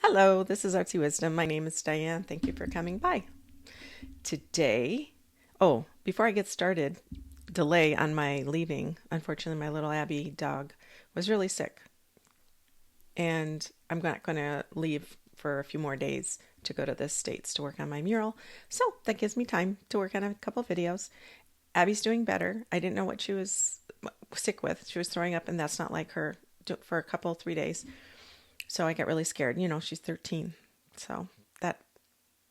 Hello, this is Artsy Wisdom. My name is Diane. Thank you for coming by. Today, before I get started, delay on my leaving. Unfortunately, my little Abby dog was really sick, and I'm not going to leave for a few more days to go to the States to work on my mural. So that gives me time to work on a couple videos. Abby's doing better. I didn't know what she was sick with. She was throwing up, and that's not like her for a couple, 3 days. So I got really scared. She's 13. So that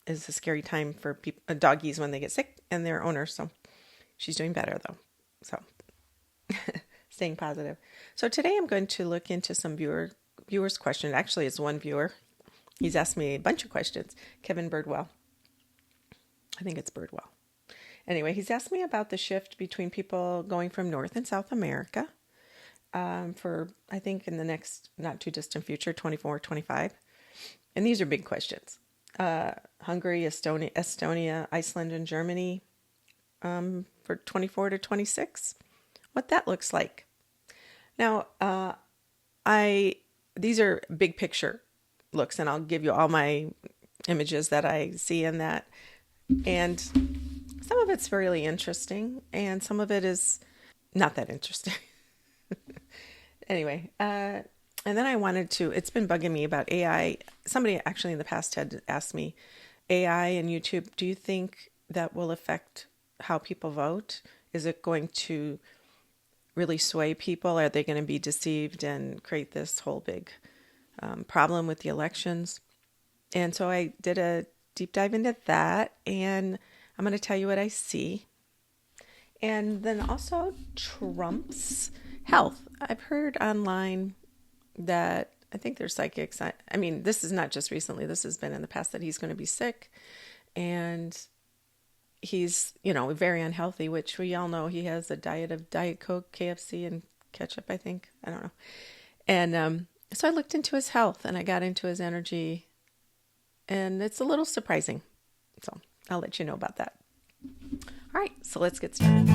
is a scary time for doggies when they get sick and their owners. So she's doing better though. So staying positive. So today I'm going to look into some viewers' questions. Actually, it's one viewer. He's asked me a bunch of questions. Kevin Birdwell. I think it's Birdwell. Anyway, he's asked me about the shift between people going from North and South America. For, I think, in the next not too distant future, 24, 25. And these are big questions. Hungary, Estonia, Iceland, and Germany for 24 to 26. What that looks like. Now, these are big picture looks, and I'll give you all my images that I see in that. And some of it's really interesting, and some of it is not that interesting. Anyway, and then it's been bugging me about AI. Somebody actually in the past had asked me, AI and YouTube, do you think that will affect how people vote? Is it going to really sway people? Are they going to be deceived and create this whole big problem with the elections? And so I did a deep dive into that, and I'm going to tell you what I see. And then also Trump's health. I've heard online that I think there's psychics. I mean, this is not just recently. This has been in the past that he's going to be sick, and he's, very unhealthy, which we all know he has a diet of Diet Coke, KFC, and ketchup, I think. I don't know. And so I looked into his health, and I got into his energy, and it's a little surprising. So I'll let you know about that. All right, so let's get started.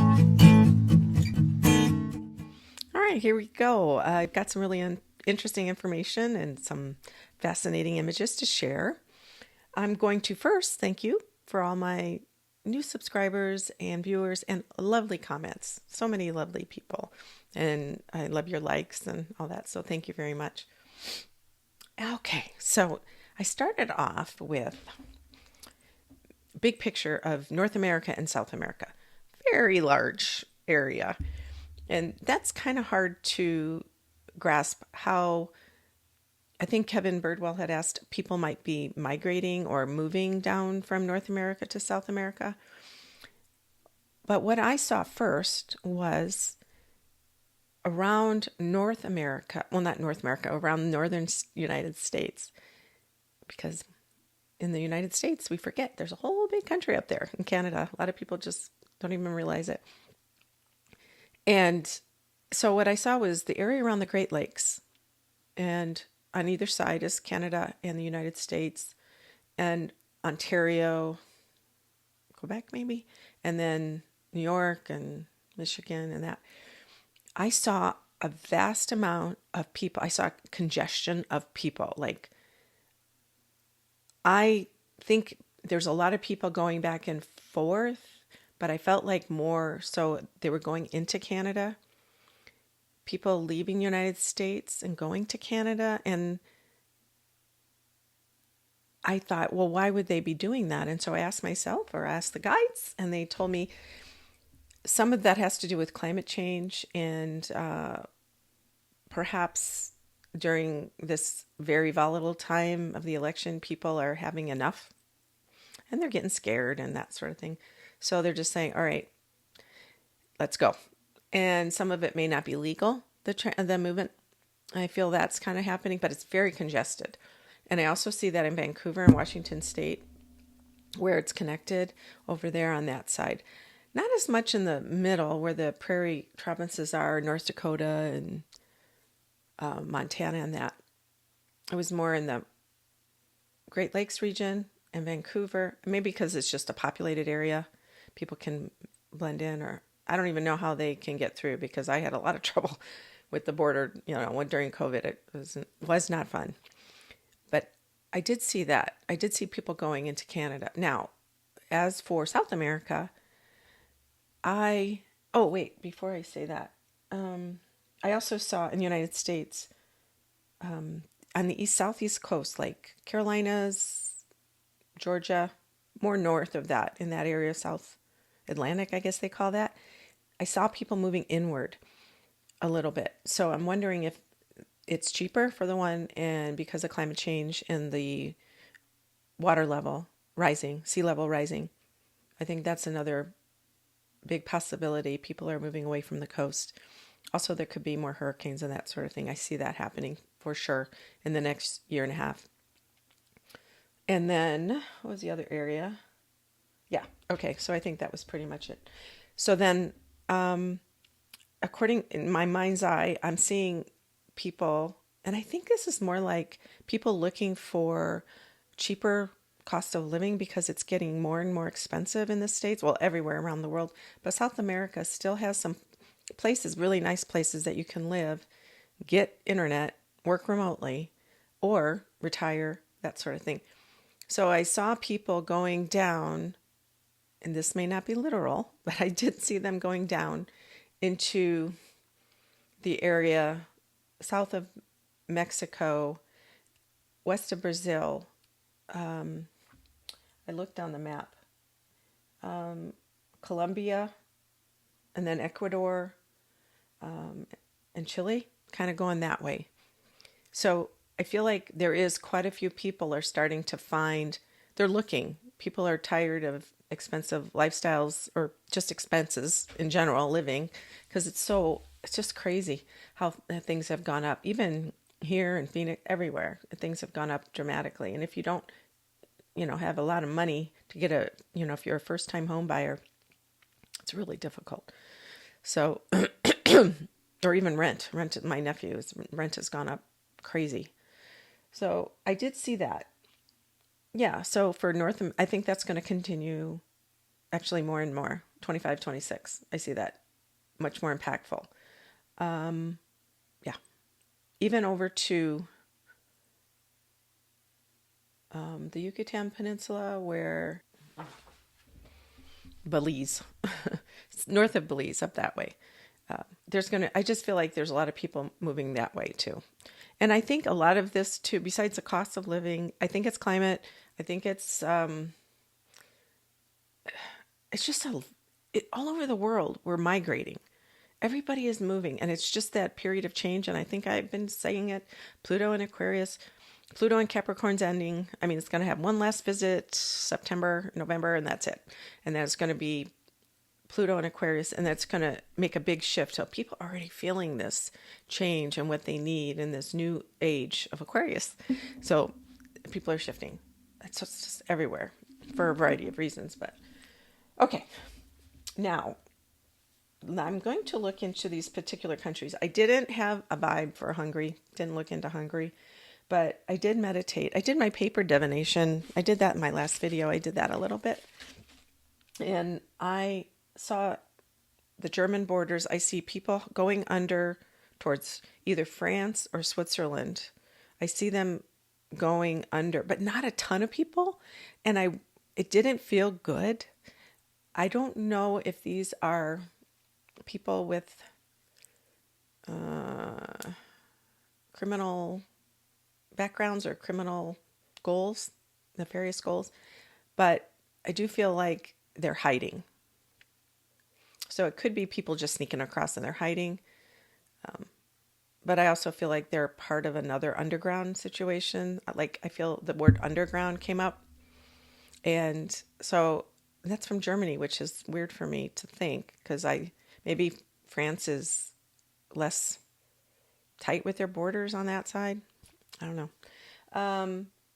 All right, here we go. I've got some really interesting information and some fascinating images to share. I'm going to first thank you for all my new subscribers and viewers and lovely comments. So many lovely people. And I love your likes and all that. So thank you very much. Okay, so I started off with big picture of North America and South America. Very large area. And that's kind of hard to grasp how I think Kevin Birdwell had asked people might be migrating or moving down from North America to South America. But what I saw first was around North America, well, not North America, around northern United States, because in the United States, we forget there's a whole big country up there in Canada. A lot of people just don't even realize it. And so what I saw was the area around the Great Lakes, and on either side is Canada and the United States and Ontario, Quebec maybe, and then New York and Michigan and that. I saw a vast amount of people. I saw congestion of people. Like, I think there's a lot of people going back and forth, but I felt like more so they were going into Canada, people leaving the United States and going to Canada. And I thought, well, why would they be doing that? And so I asked myself or asked the guides, and they told me some of that has to do with climate change and perhaps during this very volatile time of the election, people are having enough and they're getting scared and that sort of thing. So they're just saying, all right, let's go. And some of it may not be legal, the movement. I feel that's kind of happening, but it's very congested. And I also see that in Vancouver and Washington State, where it's connected over there on that side. Not as much in the middle where the prairie provinces are, North Dakota and Montana and that. It was more in the Great Lakes region and Vancouver, maybe because it's just a populated area. People can blend in, or I don't even know how they can get through, because I had a lot of trouble with the border, during COVID. It was not fun. But I did see that. I did see people going into Canada. Now, as for South America, oh, wait, before I say that, I also saw in the United States, on the southeast coast, like Carolinas, Georgia, more north of that, in that area, South Atlantic, I guess they call that, I saw people moving inward a little bit. So I'm wondering if it's cheaper for the one, and because of climate change and the water level rising, sea level rising, I think that's another big possibility. People are moving away from the coast. Also, there could be more hurricanes and that sort of thing. I see that happening for sure in the next year and a half. And then, what was the other area? Yeah, okay, so I think that was pretty much it. So then, according in my mind's eye, I'm seeing people, and I think this is more like people looking for cheaper cost of living because it's getting more and more expensive in the States, well, everywhere around the world. But South America still has some places, really nice places that you can live, get internet, work remotely, or retire, that sort of thing. So I saw people going down, and this may not be literal, but I did see them going down into the area south of Mexico, west of Brazil. I looked on the map. Colombia, and then Ecuador, and Chile, kind of going that way. So I feel like there is quite a few people are starting to find, they're looking. People are tired of expensive lifestyles or just expenses in general, living, because it's just crazy how things have gone up. Even here in Phoenix, everywhere, things have gone up dramatically. And if you don't, have a lot of money to get if you're a first time home buyer, it's really difficult. So, or even rent, my nephew's rent has gone up crazy. So I did see that. Yeah. So for I think that's going to continue actually more and more, 25, 26. I see that much more impactful. Yeah. Even over to the Yucatan Peninsula, where Belize, north of Belize, up that way. I just feel like there's a lot of people moving that way too. And I think a lot of this too, besides the cost of living, I think it's climate. I think it's just all over the world, we're migrating. Everybody is moving, and it's just that period of change. And I think I've been saying it, Pluto and Capricorn's ending. I mean, it's going to have one last visit, September, November, and that's it. And then it's going to be Pluto and Aquarius, and that's going to make a big shift. So people are already feeling this change and what they need in this new age of Aquarius. So people are shifting. It's just everywhere for a variety of reasons. But okay, now I'm going to look into these particular countries. I didn't have a vibe for Hungary, didn't look into Hungary, but I did meditate. I did my paper divination. I did that in my last video. I did that a little bit. And I saw the German borders. I see people going under towards either France or Switzerland. I see them going under, but not a ton of people. And it didn't feel good. I don't know if these are people with criminal backgrounds or criminal goals, nefarious goals, but I do feel like they're hiding. So it could be people just sneaking across and they're hiding. But I also feel like they're part of another underground situation. Like I feel the word underground came up. And so that's from Germany, which is weird for me to think, because maybe France is less tight with their borders on that side. I don't know.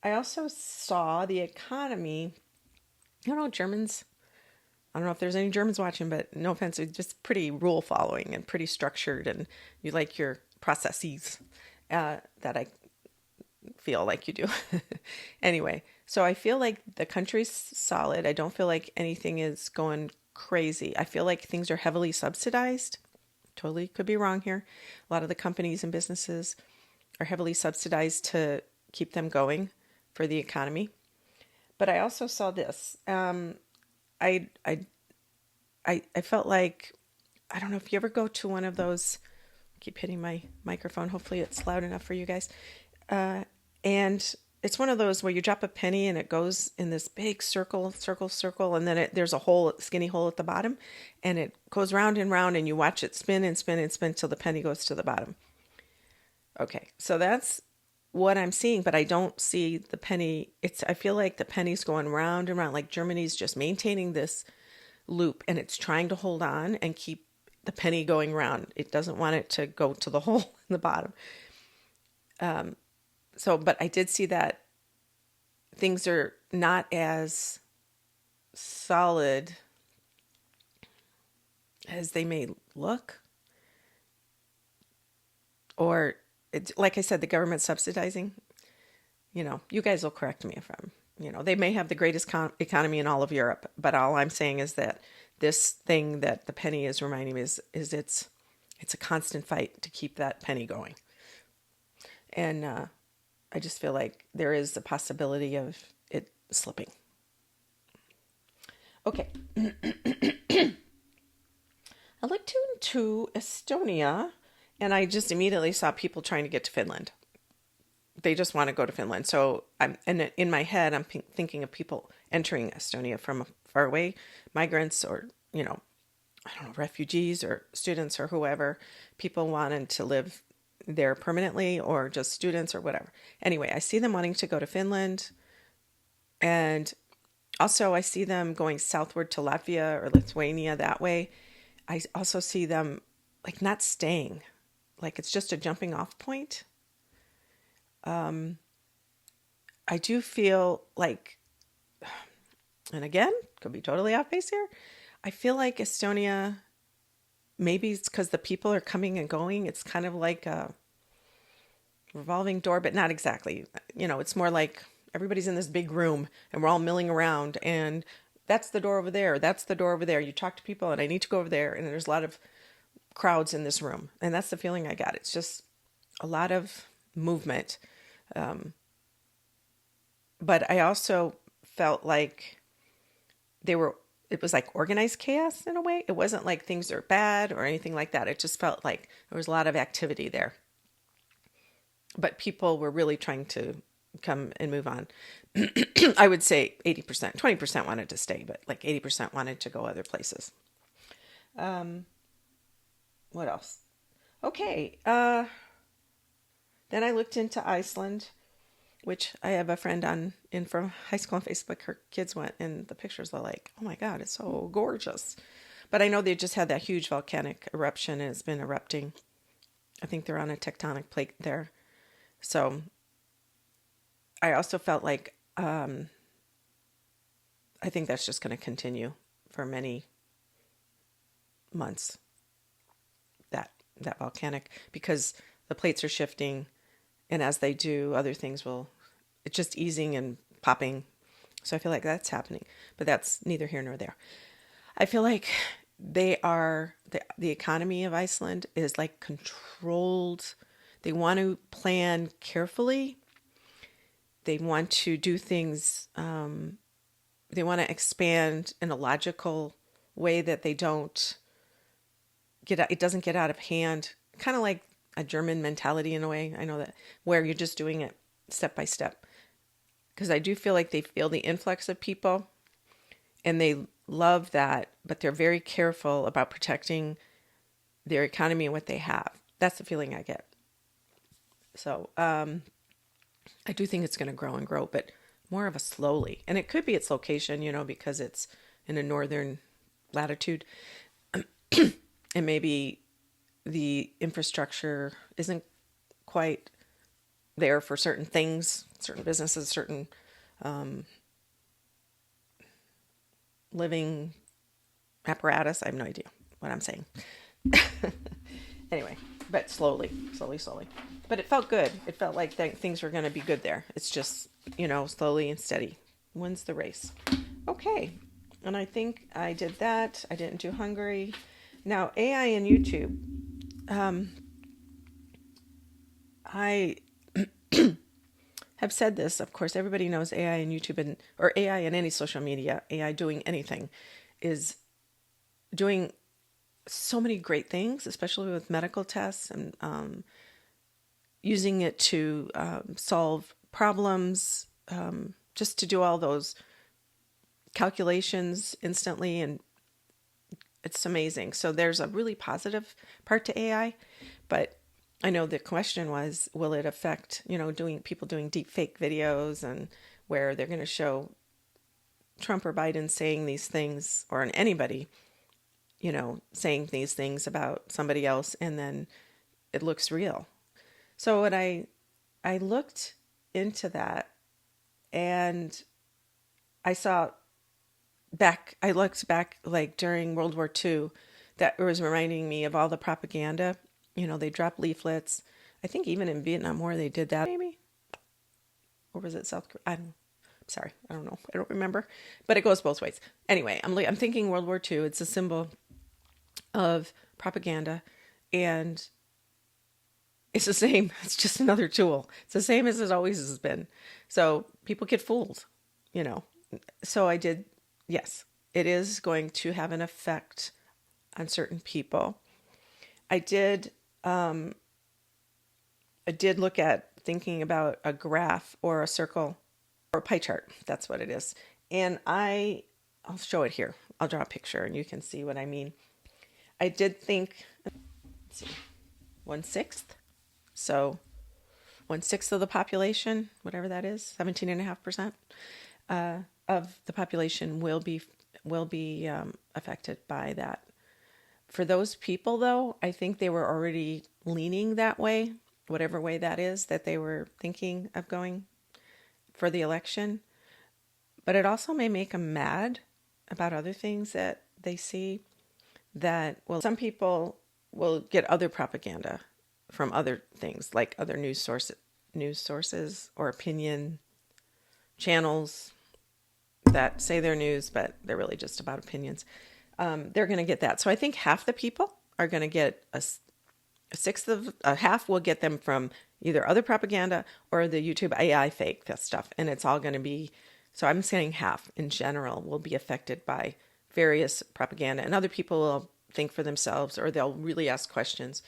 I also saw the economy. Germans, I don't know if there's any Germans watching, but no offense, it's just pretty rule following and pretty structured, and you like your processes that I feel like you do. Anyway, so I feel like the country's solid. I don't feel like anything is going crazy. I feel like things are heavily subsidized. Totally could be wrong here. A lot of the companies and businesses are heavily subsidized to keep them going for the economy. But I also saw this. I, I, I felt like, I don't know if you ever go to one of those, I keep hitting my microphone. Hopefully it's loud enough for you guys. And it's one of those where you drop a penny and it goes in this big circle, and then there's a hole, skinny hole at the bottom, and it goes round and round, and you watch it spin and spin and spin till the penny goes to the bottom. Okay, so that's what I'm seeing, but I don't see the penny. I feel like the penny's going round and round, like Germany's just maintaining this loop, and it's trying to hold on and keep the penny going round. It doesn't want it to go to the hole in the bottom. But I did see that things are not as solid as they may look. Or, like I said, the government subsidizing. You guys will correct me if they may have the greatest economy in all of Europe, but all I'm saying is that this thing that the penny is reminding me is it's a constant fight to keep that penny going. And I just feel like there is a possibility of it slipping. Okay. I looked into Estonia, and I just immediately saw people trying to get to Finland. They just want to go to Finland. So in my head, I'm thinking of people entering Estonia from far away, migrants or, I don't know, refugees or students or whoever, people wanting to live there permanently or just students or whatever. Anyway, I see them wanting to go to Finland. And also I see them going southward to Latvia or Lithuania that way. I also see them like not staying, like it's just a jumping off point. I do feel like, and again, could be totally off base here, I feel like Estonia, maybe it's because the people are coming and going. It's kind of like a revolving door, but not exactly. It's more like everybody's in this big room and we're all milling around, and that's the door over there. That's the door over there. You talk to people and I need to go over there. And there's a lot of crowds in this room. And that's the feeling I got. It's just a lot of movement. But I also felt like it was like organized chaos in a way. It wasn't like things are bad or anything like that. It just felt like there was a lot of activity there. But people were really trying to come and move on. I would say 80%, 20% wanted to stay, but like 80% wanted to go other places. What else? Okay. Then I looked into Iceland, which I have a friend in from high school on Facebook. Her kids went, and the pictures are like, oh my God, it's so gorgeous. But I know they just had that huge volcanic eruption, and it's been erupting. I think they're on a tectonic plate there. So I also felt like I think that's just going to continue for many months, that volcanic, because the plates are shifting, and as they do, other things it's just easing and popping. So I feel like that's happening, but that's neither here nor there. I feel like the economy of Iceland is like controlled. They want to plan carefully. They want to do things, they want to expand in a logical way that it doesn't get out of hand. Kind of like a German mentality in a way. I know that, where you're just doing it step by step. Because I do feel like they feel the influx of people and they love that, but they're very careful about protecting their economy and what they have. That's the feeling I get. So, I do think it's going to grow and grow, but more of a slowly. And it could be its location, because it's in a northern latitude. And maybe the infrastructure isn't quite there for certain things, certain businesses, certain living apparatus. I have no idea what I'm saying. Anyway, but slowly. But it felt good. It felt like things were going to be good there. It's just, slowly and steady wins the race. Okay. And I think I did that. I didn't do Hungary. Now, AI and YouTube. I have said this. Of course, everybody knows AI and YouTube or AI in any social media, AI doing anything is doing so many great things, especially with medical tests and using it to solve problems, just to do all those calculations instantly, and it's amazing. So there's a really positive part to AI, but I know the question was, will it affect, people doing deep fake videos and where they're going to show Trump or Biden saying these things, or anybody, saying these things about somebody else, and then it looks real. So when I looked into that, and I looked back like during World War II, that was reminding me of all the propaganda. They dropped leaflets. I think even in Vietnam War they did that, maybe. Or was it South Korea? Sorry, I don't know. I don't remember. But it goes both ways. Anyway, I'm thinking World War II. It's a symbol of propaganda, and it's the same. It's just another tool. It's the same as it always has been. So people get fooled, So yes, it is going to have an effect on certain people. I did look at thinking about a graph or a circle or a pie chart. That's what it is. And I'll show it here. I'll draw a picture and you can see what I mean. I did think, let's see, 1/6. So 1/6 of the population, whatever that is, 17.5% of the population will be affected by that. For those people, though, I think they were already leaning that way, whatever way that is that they were thinking of going for the election. But it also may make them mad about other things that they see. Some people will get other propaganda from other things, like other news sources or opinion channels that say they're news, but they're really just about opinions. They're going to get that. So I think half the people are going to get half will get them from either other propaganda or the YouTube AI fake stuff. And it's all going to be, so I'm saying half in general will be affected by various propaganda, and other people will think for themselves, or they'll really ask questions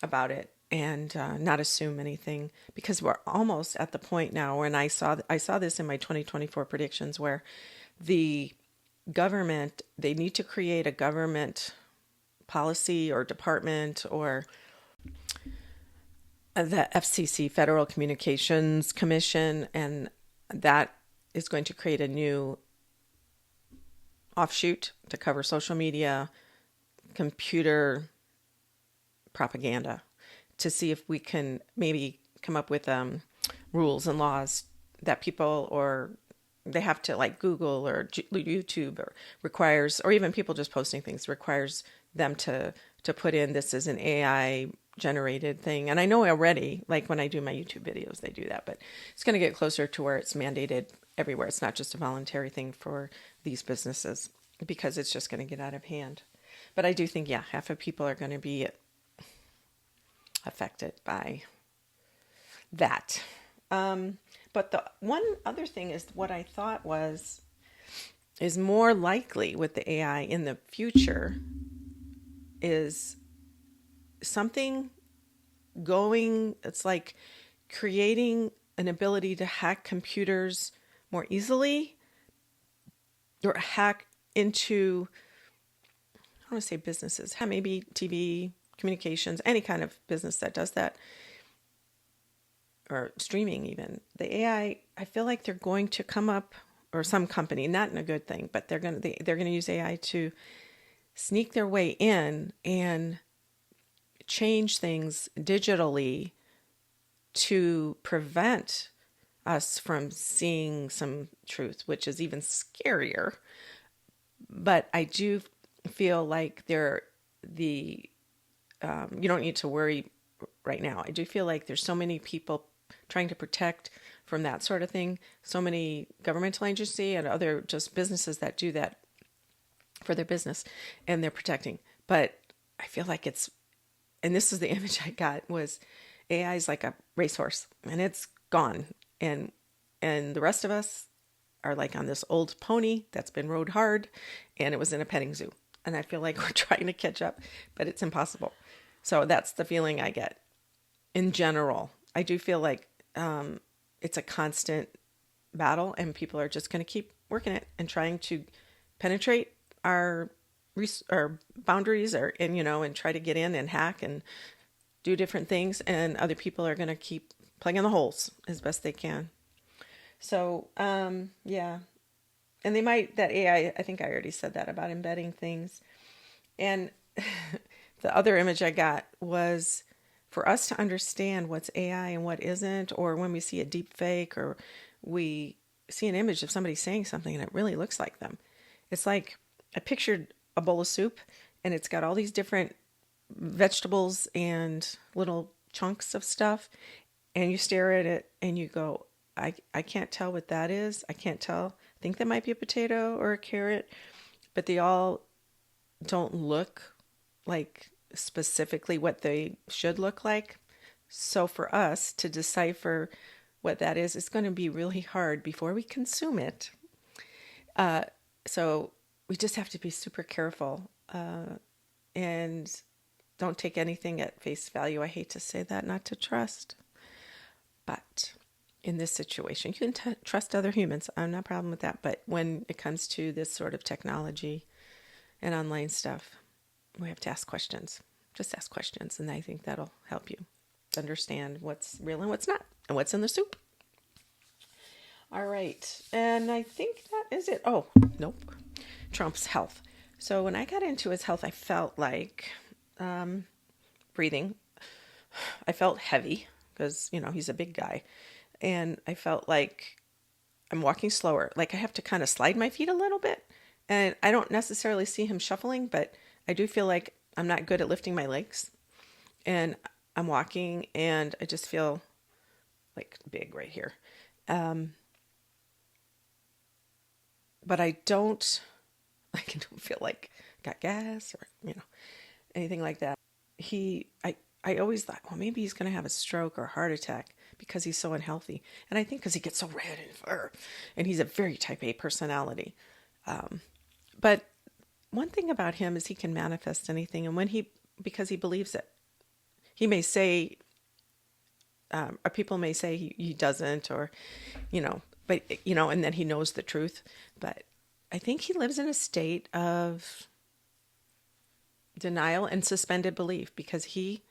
about it and not assume anything, because we're almost at the point now when I saw this in my 2024 predictions, where the government, they need to create a government policy or department, or the FCC, Federal Communications Commission, and that is going to create a new offshoot to cover social media, computer propaganda, to see if we can maybe come up with rules and laws that people, or they have to, like Google or YouTube, or requires, or even people just posting things, requires them to put in, this is an AI generated thing. And I know already, like when I do my YouTube videos, they do that, but it's going to get closer to where it's mandated everywhere. It's not just a voluntary thing for these businesses, because it's just going to get out of hand. But I do think, half of people are going to be affected by that. But the one other thing is, what I thought is more likely with the AI in the future is something going, it's like creating an ability to hack computers more easily, or hack into, I don't want to say businesses, maybe TV, communications, any kind of business that does that, or streaming even. The AI, I feel like they're going to come up, or some company, not in a good thing, but they're going to use AI to sneak their way in and change things digitally to prevent us from seeing some truth, which is even scarier. But I do feel like you don't need to worry right now. I do feel like there's so many people trying to protect from that sort of thing. So many governmental agency and other just businesses that do that for their business, and they're protecting. But I feel like and this is the image I got, was AI is like a racehorse, and it's gone. and the rest of us are like on this old pony that's been rode hard, and it was in a petting zoo. And I feel like we're trying to catch up, but it's impossible. So that's the feeling I get in general. I do feel like it's a constant battle, and people are just going to keep working it and trying to penetrate our boundaries, and try to get in and hack and do different things. And other people are going to keep plugging the holes as best they can. So, yeah. And they might, that AI, I think I already said that about embedding things. And the other image I got was for us to understand what's AI and what isn't, or when we see a deep fake, or we see an image of somebody saying something and it really looks like them. It's like I pictured a bowl of soup, and it's got all these different vegetables and little chunks of stuff, and you stare at it and you go, I can't tell what that is. I can't tell. I think that might be a potato or a carrot, but they all don't look like specifically what they should look like. So for us to decipher what that is, it's going to be really hard before we consume it. So we just have to be super careful and don't take anything at face value. I hate to say that, not to trust. But in this situation, you can trust other humans. I'm not a problem with that. But when it comes to this sort of technology and online stuff, we have to ask questions. Just ask questions. And I think that'll help you understand what's real and what's not, and what's in the soup. All right. And I think that is it. Oh, nope. Trump's health. So when I got into his health, I felt like breathing. I felt heavy because, he's a big guy. And I felt like I'm walking slower. Like I have to kind of slide my feet a little bit. And I don't necessarily see him shuffling, but I do feel like I'm not good at lifting my legs. And I'm walking and I just feel like big right here. But I don't feel like I got gas or, anything like that. I always thought, well, maybe he's going to have a stroke or a heart attack because he's so unhealthy. And I think because he gets so red and fur, and he's a very type A personality. But one thing about him is he can manifest anything. And because he believes it, he may say, or people may say he doesn't, or, but, and then he knows the truth. But I think he lives in a state of denial and suspended belief because he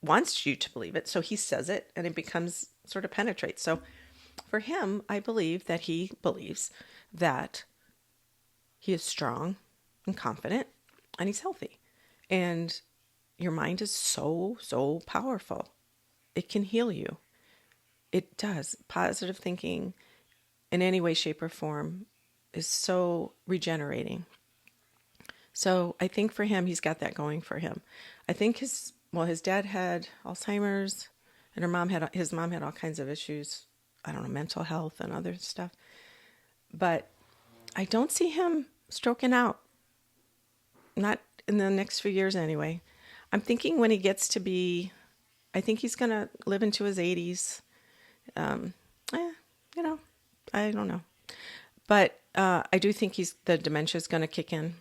wants you to believe it. So he says it and it becomes sort of penetrates. So for him, I believe that he believes that he is strong and confident and he's healthy. And your mind is so, so powerful. It can heal you. It does. Positive thinking in any way, shape, or form is so regenerating. So I think for him, he's got that going for him. I think his dad had Alzheimer's, and his mom had all kinds of issues. I don't know, mental health and other stuff. But I don't see him stroking out. Not in the next few years anyway. I'm thinking when he gets to be, I think he's going to live into his 80s. I don't know. But I do think the dementia is going to kick in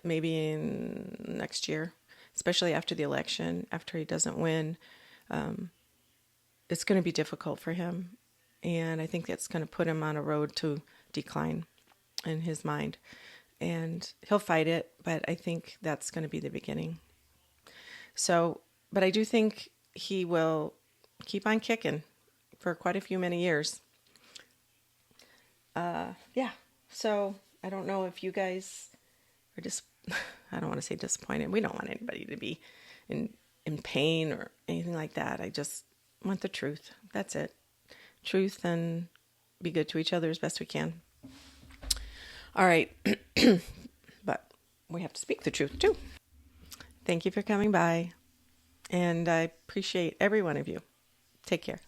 maybe in next year, especially after the election, after he doesn't win. It's going to be difficult for him. And I think that's going to put him on a road to decline in his mind. And he'll fight it, but I think that's going to be the beginning. So, but I do think he will keep on kicking for quite a few many years. Yeah. So I don't know if you guys are just, I don't want to say disappointed. We don't want anybody to be in pain or anything like that. I just want the truth. That's it. Truth, and be good to each other as best we can. All right. But we have to speak the truth too. Thank you for coming by. And I appreciate every one of you. Take care.